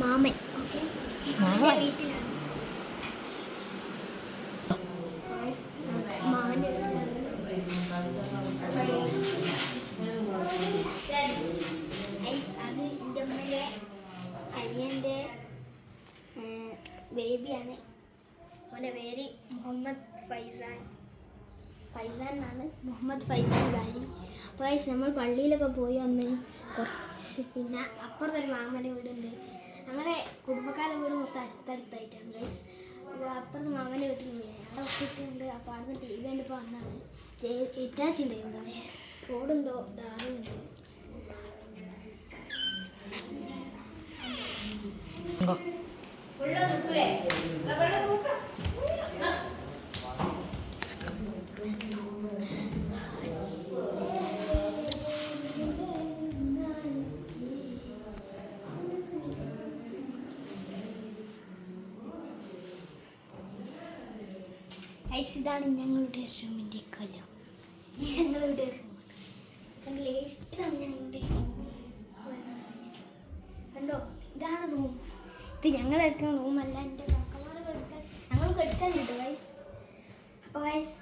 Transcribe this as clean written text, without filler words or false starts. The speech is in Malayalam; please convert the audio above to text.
മാമൻ വീട്ടിലാണ്. അത് എൻ്റെ അമ്മയുടെ അനിയൻ്റെ ബേബിയാണ്. അവൻ്റെ പേര് മുഹമ്മദ് ഫൈസാൻ എന്നാണ്. മുഹമ്മദ് ഫൈസാൻ ഭാര്യ. അപ്പോൾ നമ്മൾ പള്ളിയിലൊക്കെ പോയി വന്ന് കുറച്ച്, പിന്നെ അപ്പുറത്തൊരു മാമൻ്റെ വീടുണ്ട്. ഞങ്ങളുടെ കുടുംബക്കാരുടെ വീട് മൊത്തം അടുത്തടുത്തായിട്ടാണ് ഗൈസ്. അപ്പോൾ അപ്പുറത്ത് മാമൻ്റെ വീട്ടിൽ പോയി അവിടെ ഒപ്പിട്ടുണ്ട്. അപ്പോൾ അവിടുന്ന് TV കണ്ടിപ്പോൾ വന്നാണ്. ഇറ്റാച്ചുണ്ട് ഇവിടെ ഗൈസ്. റോഡെന്തോ ധാരണയുണ്ട്. ഇതാണ് ഞങ്ങളുടെ റൂമിൻ്റെ കൊലം. ഞങ്ങളുടെ റൂം ഇതാണ് ഞങ്ങളുടെ കണ്ടോ. ഇതാണ് റൂം. ഇത് ഞങ്ങൾ എടുക്കുന്ന റൂമല്ല. എൻ്റെ ഞങ്ങൾ എടുക്കാൻ കിട്ടും ഗൈസ്. അപ്പോൾ ഗൈസ്